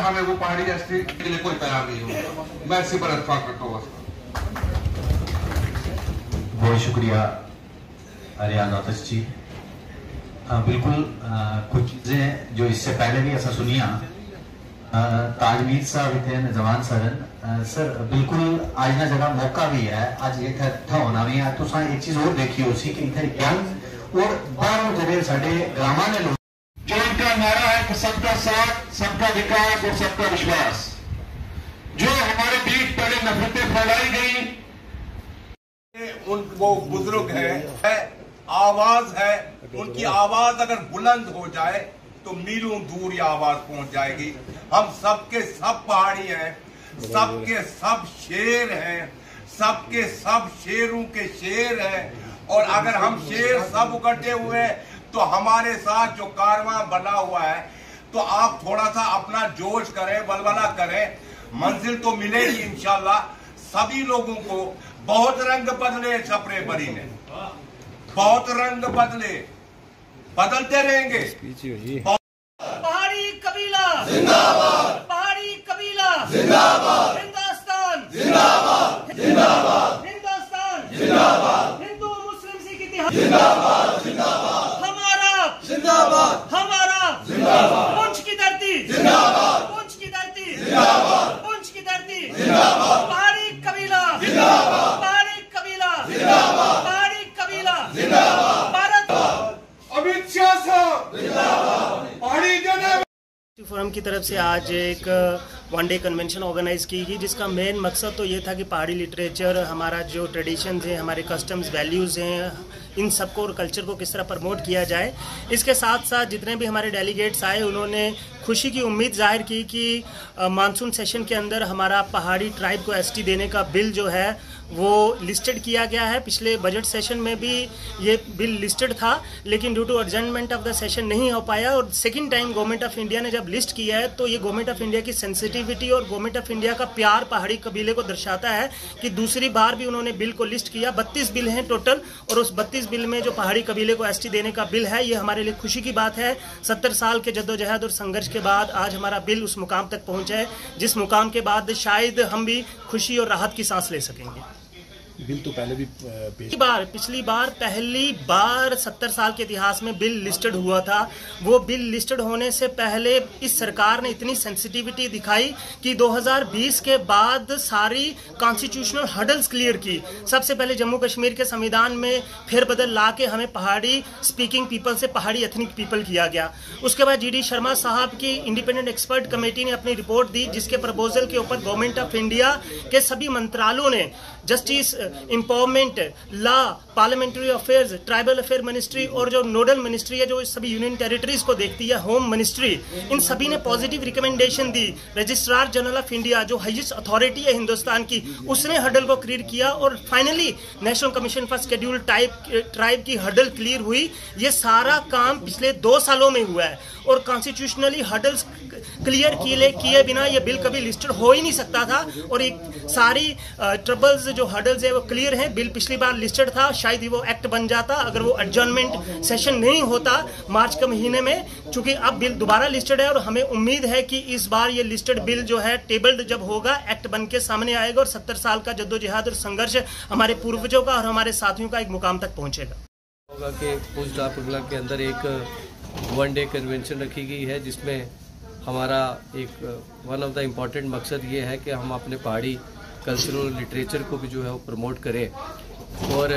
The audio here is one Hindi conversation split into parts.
हमें वो पहाड़ी एसटी के लिए कोई तैयार नहीं होगा। मैं इसी पर इत्तेफाक करता हूँ। बहुत शुक्रिया रियाज आतिश जी। बिल्कुल कुछ चीजें जो इससे पहले भी ऐसा सुनिया ताजमीर साहब इतने जवान सरन सर बिल्कुल आज ना जगह मौका भी है आज ये इकट्ठा होना भी है। तो एक चीज और देखी उसी कि इधर यंग और बाहरों जगह साढ़े ग्रामा ने लोग जो इनका नारा है कि सबका साथ, सबका विकास और सबका विश्वास, जो हमारे बीच पहले नफरतें फैलाई गई, उन वो बुजुर्ग है, आवाज है, उनकी आवाज अगर बुलंद हो जाए तो मीलों दूर ये आवाज पहुंच जाएगी। हम सबके सब पहाड़ी हैं, सबके सब शेर हैं, सबके सब शेरों के शेर हैं। और अगर हम शेर सब इकट्ठे हुए तो हमारे साथ जो कारवां बना हुआ है, तो आप थोड़ा सा अपना जोश करें, बलबला करें, मंजिल तो मिलेगी इंशाल्लाह। सभी लोगों को बहुत रंग बदले छपरे बरी ने, बहुत रंग बदले, बदलते रहेंगे। पहाड़ी कबीला जिंदाबाद, पहाड़ी कबीला जिंदाबाद, हिंदुस्तान जिंदाबाद, जिंदाबाद, हिंदुस्तान जिंदाबाद, हिंदू मुस्लिम सिख इतिहाद जिंदाबाद, जिंदाबाद, हमारा जिंदाबाद, हमारा जिंदाबाद, पुंछ की धरती जिंदाबाद, पुंछ की धरती जिंदाबाद, पुंछ की धरती जिंदाबाद, पहाड़ी कबीला जिंदाबाद, पहाड़ी कबीला जिंदाबाद, पहाड़ी कबीला जिंदाबाद, भारत अमित शाह साहब जिंदाबाद, पहाड़ी जन फोरम की तरफ से आज एक वन डे कन्वेंशन ऑर्गेनाइज की गई, जिसका मेन मकसद तो ये था कि पहाड़ी लिटरेचर, हमारा जो ट्रेडिशंस हैं, हमारे कस्टम्स, वैल्यूज़ हैं, इन सबको और कल्चर को किस तरह प्रमोट किया जाए। इसके साथ साथ जितने भी हमारे डेलीगेट्स आए उन्होंने खुशी की उम्मीद जाहिर की कि मानसून सेशन के अंदर हमारा पहाड़ी ट्राइब को एसटी देने का बिल जो है वो लिस्टेड किया गया है। पिछले बजट सेशन में भी ये बिल लिस्टेड था, लेकिन due to adjournment of the session नहीं हो पाया। और second time government of India ने जब लिस्ट किया है तो ये गवर्नमेंट ऑफ इंडिया की सेंसिटिविटी और गवर्नमेंट ऑफ इंडिया का प्यार पहाड़ी कबीले को दर्शाता है कि दूसरी बार भी उन्होंने बिल को लिस्ट किया। 32 बिल हैं टोटल, और उस 32 बिल में जो पहाड़ी कबीले को एसटी देने का बिल है, ये हमारे लिए खुशी की बात है। 70 साल के जद्दोजहद और संघर्ष के बाद आज हमारा बिल उस मुकाम तक पहुंचा है, जिस मुकाम के बाद शायद हम भी खुशी और राहत की सांस ले सकेंगे। बिल तो पहले भी पिछली बार पहली बार 70 साल के इतिहास में बिल लिस्टेड हुआ था। वो बिल लिस्टेड होने से पहले इस सरकार ने इतनी सेंसिटिविटी दिखाई कि 2020 के बाद सारी कॉन्स्टिट्यूशनल हर्डल्स क्लियर की। सबसे पहले जम्मू कश्मीर के संविधान में फेरबदल ला के हमें पहाड़ी स्पीकिंग पीपल से पहाड़ी एथनिक पीपल किया गया। उसके बाद GD शर्मा साहब की इंडिपेंडेंट एक्सपर्ट कमेटी ने अपनी रिपोर्ट दी, जिसके प्रपोजल के ऊपर गवर्नमेंट ऑफ इंडिया के सभी मंत्रालयों ने justice, empowerment, law, parliamentary affairs, tribal affair ministry और जो नोडल मिनिस्ट्री है जो सभी यूनियन टेरिटरीज को देखती है, होम मिनिस्ट्री, इन सभी ने positive recommendation the. Registrar general of India जो हाईएस्ट अथॉरिटी है हिंदुस्तान की, उसने हर्डल को क्लियर किया और finally national commission for schedule tribe की हर्डल क्लियर हुई। ये सारा काम पिछले 2 सालों में हुआ है और कॉन्स्टिट्यूशनली हर्डल्स क्लियर किए बिना ये बिल कभी लिस्टेड हो ही नहीं सकता था। और एक सारी ट्रबल्स जो हर्डल्स है वो क्लियर हैं। बिल पिछली बार लिस्टेड था, शायद ही वो एक्ट बन जाता अगर वो एडजर्नमेंट सेशन नहीं होता मार्च के महीने में। चूंकि अब बिल दोबारा लिस्टेड है और हमें उम्मीद है कि इस बार ये लिस्टेड बिल जो है टेबल्ड जब होगा, एक्ट बन के सामने आएगा और 70 साल का जद्दोजहद और संघर्ष हमारे पूर्वजों का और हमारे साथियों का एक मुकाम तक पहुंचेगा। होगा कि पोस्ट डाकुला के अंदर एक वन डे कन्वेंशन रखी गई है, जिसमें हमारा एक वन ऑफ द इम्पॉर्टेंट मकसद ये है कि हम अपने पहाड़ी कल्चरल लिटरेचर को भी जो है वो प्रमोट करें। और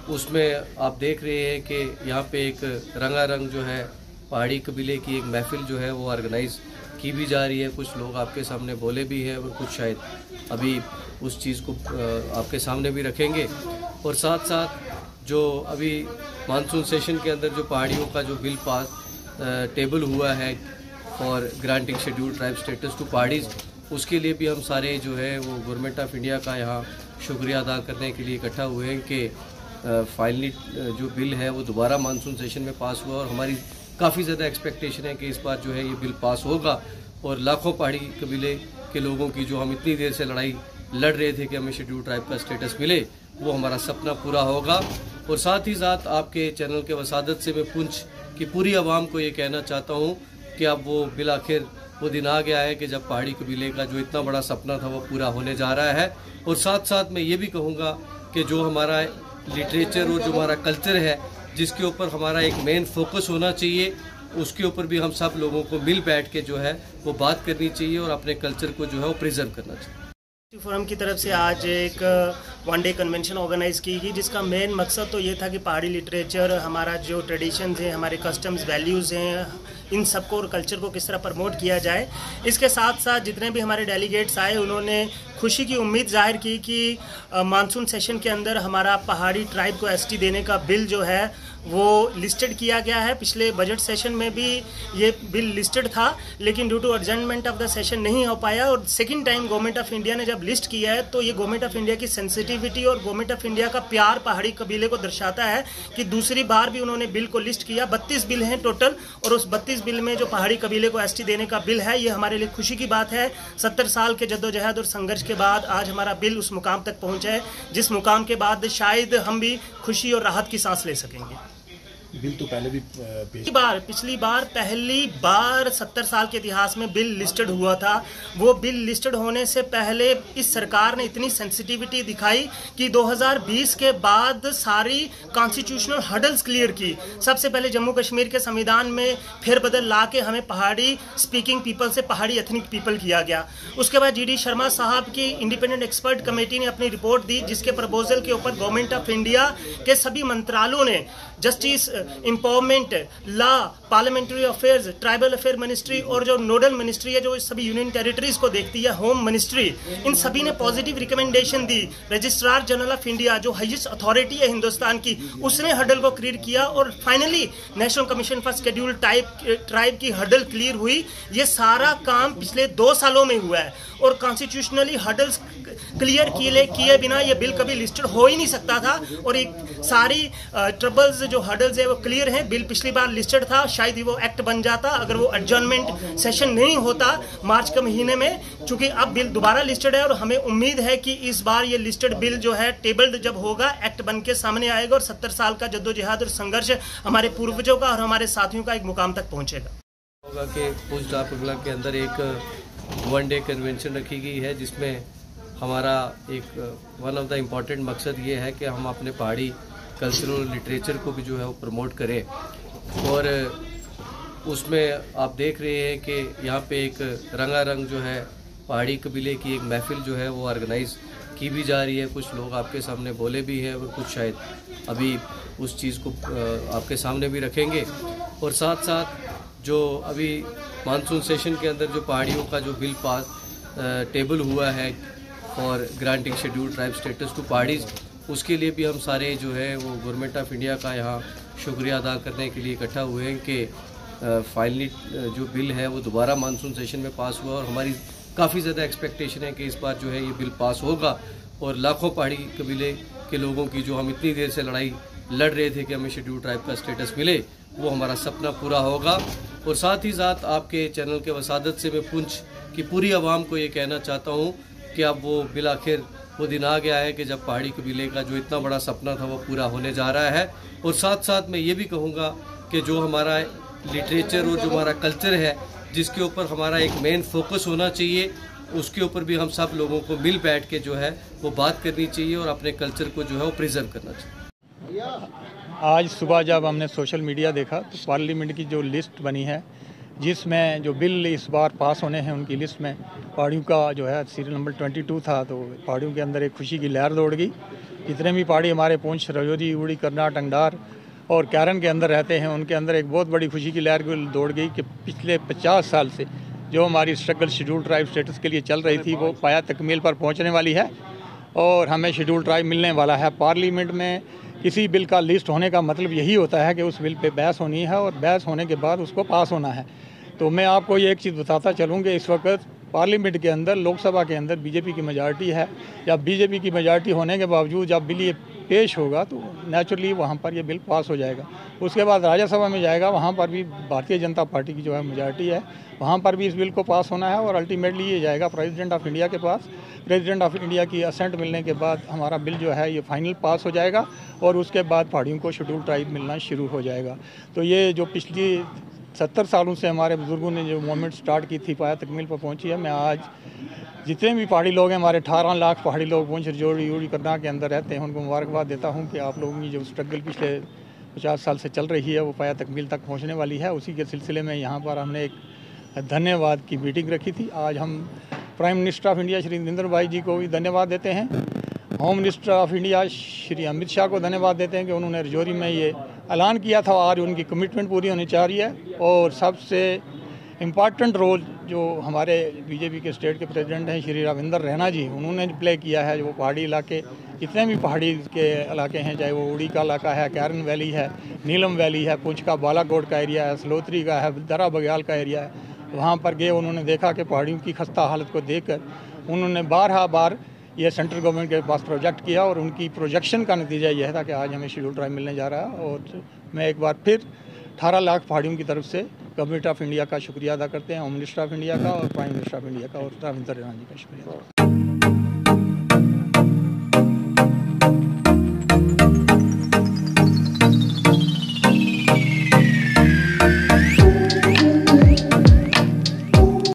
उसमें आप देख रहे हैं कि यहाँ पे एक रंगारंग जो है पहाड़ी कबीले की एक महफिल जो है वो ऑर्गेनाइज की भी जा रही है। कुछ लोग आपके सामने बोले भी हैं और कुछ शायद अभी उस चीज़ को आपके सामने भी रखेंगे। और साथ साथ जो अभी मानसून सेशन के अंदर जो पहाड़ियों का जो बिल पास टेबल हुआ है for granting schedule tribe status to Paharis, उसके लिए भी हम सारे जो है वो गवर्नमेंट ऑफ इंडिया का यहाँ शुक्रिया अदा करने के लिए इकट्ठा हुए हैं कि फाइनली जो बिल है वो दोबारा मानसून सेशन में पास हुआ। और हमारी काफ़ी ज़्यादा एक्सपेक्टेशन है कि इस बार जो है ये बिल पास होगा और लाखों पहाड़ी कबीले के लोगों की जो हम इतनी देर से लड़ाई लड़ रहे थे कि हमें शेड्यूल ट्राइब का स्टेटस मिले, वो हमारा सपना पूरा होगा। और साथ ही साथ आपके चैनल के वसादत से मैं पुंछ की पूरी आवाम को ये कहना चाहता हूँ कि अब वो बिल आखिर वो दिन आ गया है कि जब पहाड़ी कबीले का जो इतना बड़ा सपना था वो पूरा होने जा रहा है। और साथ साथ मैं ये भी कहूँगा कि जो हमारा लिटरेचर और जो हमारा कल्चर है, जिसके ऊपर हमारा एक मेन फोकस होना चाहिए, उसके ऊपर भी हम सब लोगों को मिल बैठ के जो है वो बात करनी चाहिए और अपने कल्चर को जो है वो प्रिजर्व करना चाहिए। फोरम की तरफ से आज एक वन डे कन्वेंशन ऑर्गेनाइज की गई, जिसका मेन मकसद तो ये था कि पहाड़ी लिटरेचर, हमारा जो ट्रेडिशंस हैं, हमारे कस्टम्स, वैल्यूज़ हैं, इन सबको और कल्चर को किस तरह प्रमोट किया जाए। इसके साथ साथ जितने भी हमारे डेलीगेट्स आए, उन्होंने खुशी की उम्मीद जाहिर की कि मानसून सेशन के अंदर हमारा पहाड़ी ट्राइब को एसटी देने का बिल जो है वो लिस्टेड किया गया है। पिछले बजट सेशन में भी ये बिल लिस्टेड था, लेकिन due to adjournment of the session नहीं हो पाया। और second time government of India ने जब लिस्ट किया है तो ये गवर्नमेंट ऑफ इंडिया की सेंसिटिविटी और गवर्नमेंट ऑफ इंडिया का प्यार पहाड़ी कबीले को दर्शाता है कि दूसरी बार भी उन्होंने बिल को लिस्ट किया। 32 बिल हैं टोटल, और उस 32 बिल में जो पहाड़ी कबीले को एसटी देने का बिल है, ये हमारे लिए खुशी की बात है। 70 साल के जद्दोजहद और संघर्ष के बाद आज हमारा बिल उस मुकाम तक पहुंचा है, जिस मुकाम के बाद शायद हम भी खुशी और राहत की सांस ले सकेंगे। बिल तो पहले भी पिछली बार पहली बार 70 साल के इतिहास में बिल लिस्टेड हुआ था। वो बिल लिस्टेड होने से पहले इस सरकार ने इतनी सेंसिटिविटी दिखाई कि 2020 के बाद सारी कॉन्स्टिट्यूशनल हर्डल्स क्लियर की। सबसे पहले जम्मू कश्मीर के संविधान में फेरबदल ला के हमें पहाड़ी स्पीकिंग पीपल से पहाड़ी एथनिक पीपल किया गया। उसके बाद GD शर्मा साहब की इंडिपेंडेंट एक्सपर्ट कमेटी ने अपनी रिपोर्ट दी, जिसके प्रपोजल के ऊपर गवर्नमेंट ऑफ इंडिया के सभी मंत्रालयों ने justice, empowerment, law, parliamentary affairs, tribal affair ministry और जो नोडल मिनिस्ट्री है जो इस सभी यूनियन टेरिटरीज को देखती है, होम मिनिस्ट्री, इन सभी ने positive recommendation the. Registrar general of India जो हाईएस्ट अथॉरिटी है हिंदुस्तान की, उसने हर्डल को क्लियर किया और finally national commission for scheduled tribe की हर्डल क्लियर हुई। ये सारा काम पिछले 2 सालों में हुआ है और कॉन्स्टिट्यूशनली हर्डल्स क्लियर किए बिना ये बिल कभी लिस्टेड हो ही नहीं सकता था। और एक सारी ट्रबल्स जो हर्डल्स है वो क्लियर हैं। बिल पिछली बार लिस्टेड था, शायद ही वो एक्ट बन जाता अगर वो एडजर्नमेंट सेशन नहीं होता मार्च के महीने में। चूंकि अब बिल दोबारा लिस्टेड है और हमें उम्मीद है कि इस बार ये लिस्टेड बिल जो है टेबल्ड जब होगा, एक्ट बन के सामने आएगा और 70 साल का जद्दोजहद और संघर्ष हमारे पूर्वजों का और हमारे साथियों का एक मुकाम तक पहुंचेगा। होगा कि पोस्ट डाकुला के अंदर एक वन डे कन्वेंशन रखी गई है, जिसमें हमारा एक वन ऑफ द इम्पॉर्टेंट मकसद ये है कि हम अपने पहाड़ी कल्चरल लिटरेचर को भी जो है वो प्रमोट करें। और उसमें आप देख रहे हैं कि यहाँ पे एक रंगारंग जो है पहाड़ी कबीले की एक महफिल जो है वो ऑर्गेनाइज की भी जा रही है। कुछ लोग आपके सामने बोले भी हैं और कुछ शायद अभी उस चीज़ को आपके सामने भी रखेंगे। और साथ साथ जो अभी मानसून सेशन के अंदर जो पहाड़ियों का जो बिल पास टेबल हुआ है और granting scheduled tribe status to Paharis, उसके लिए भी हम सारे जो है वो गवर्नमेंट ऑफ इंडिया का यहाँ शुक्रिया अदा करने के लिए इकट्ठा हुए हैं कि फाइनली जो बिल है वो दोबारा मानसून सेशन में पास हुआ। और हमारी काफ़ी ज़्यादा एक्सपेक्टेशन है कि इस बार जो है ये बिल पास होगा और लाखों पहाड़ी कबीले के लोगों की जो हम इतनी देर से लड़ाई लड़ रहे थे कि हमें शेड्यूल्ड ट्राइब का स्टेटस मिले, वो हमारा सपना पूरा होगा। और साथ ही साथ आपके चैनल के वसादत से मैं पुंछ की पूरी आवाम को ये कहना चाहता हूँ कि अब वो बिल आखिर वो दिन आ गया है कि जब पहाड़ी कबीले का जो इतना बड़ा सपना था वो पूरा होने जा रहा है। और साथ साथ मैं ये भी कहूँगा कि जो हमारा लिटरेचर और जो हमारा कल्चर है, जिसके ऊपर हमारा एक मेन फोकस होना चाहिए, उसके ऊपर भी हम सब लोगों को मिल बैठ के जो है वो बात करनी चाहिए और अपने कल्चर को जो है वो प्रिजर्व करना चाहिए। आज सुबह जब हमने सोशल मीडिया देखा तो पार्लियामेंट की जो लिस्ट बनी है, जिसमें जो बिल इस बार पास होने हैं उनकी लिस्ट में पहाड़ियों का जो है सीरियल नंबर 22 था, तो पहाड़ियों के अंदर एक खुशी की लहर दौड़ गई। जितने भी पहाड़ी हमारे पूंछ, राजौरी, उड़ी, करनाल, टंगडार और कैरन के अंदर रहते हैं, उनके अंदर एक बहुत बड़ी खुशी की लहर दौड़ गई कि पिछले 50 साल से जो हमारी स्ट्रगल शेड्यूल्ड ट्राइब स्टेटस के लिए चल रही थी वो पाया तकमील पर पहुँचने वाली है और हमें शेड्यूल्ड ट्राइब मिलने वाला है। पार्लियामेंट में किसी बिल का लिस्ट होने का मतलब यही होता है कि उस बिल पे बहस होनी है और बहस होने के बाद उसको पास होना है। तो मैं आपको ये एक चीज़ बताता चलूँ कि इस वक्त पार्लियामेंट के अंदर, लोकसभा के अंदर बीजेपी की मेजॉरिटी है। या बीजेपी की मेजॉरिटी होने के बावजूद जब बिल ये पेश होगा तो नेचुरली वहाँ पर ये बिल पास हो जाएगा। उसके बाद राज्यसभा में जाएगा, वहाँ पर भी भारतीय जनता पार्टी की जो है मेजॉरिटी है, वहाँ पर भी इस बिल को पास होना है और अल्टीमेटली ये जाएगा प्रेसिडेंट ऑफ इंडिया के पास। प्रेसिडेंट ऑफ इंडिया की असेंट मिलने के बाद हमारा बिल जो है ये फाइनल पास हो जाएगा और उसके बाद पहाड़ियों को शेड्यूल्ड ट्राइब मिलना शुरू हो जाएगा। तो ये जो पिछली 70 सालों से हमारे बुज़ुर्गों ने जो मूवमेंट स्टार्ट की थी पाया तकमील पर पहुंची है। मैं आज जितने भी पहाड़ी लोग हैं, हमारे 18 लाख पहाड़ी लोग पुंछ रजौरी यूरी करनाल के अंदर रहते हैं, उनको मुबारकबाद देता हूं कि आप लोगों की जो स्ट्रगल पिछले 50 साल से चल रही है वो पाया तकमील तक पहुंचने वाली है। उसी के सिलसिले में यहाँ पर हमने एक धन्यवाद की मीटिंग रखी थी। आज हम prime minister of India Shri Narendra भाई जी को भी धन्यवाद देते हैं, home minister of India Shri Amit Shah को धन्यवाद देते हैं कि उन्होंने रजौरी में ये ऐलान किया था। आज उनकी कमिटमेंट पूरी होनी चाह रही है। और सबसे इम्पॉर्टेंट रोल जो हमारे बीजेपी के स्टेट के प्रेसिडेंट हैं श्री राविंदर रैना जी, उन्होंने प्ले किया है। जो वो पहाड़ी इलाके, जितने भी पहाड़ी के इलाके हैं, चाहे वो उड़ी का इलाका है, कैरन वैली है, नीलम वैली है, पुंछ का बालाकोट का एरिया है, सलोत्री का है, दरा बग्याल का एरिया है, वहाँ पर गए। उन्होंने देखा कि पहाड़ियों की खस्ता हालत को देखकर उन्होंने बार ये सेंट्रल गवर्नमेंट के पास प्रोजेक्ट किया और उनकी प्रोजेक्शन का नतीजा यह था कि आज हमें शेड्यूल ट्राइब मिलने जा रहा है। और मैं एक बार फिर 18 लाख पहाड़ियों की तरफ से गवर्नमेंट ऑफ इंडिया का शुक्रिया अदा करते हैं, होम मिनिस्टर ऑफ इंडिया का और प्राइम मिनिस्टर ऑफ इंडिया का और राविंदर रैना जी का शुक्रिया।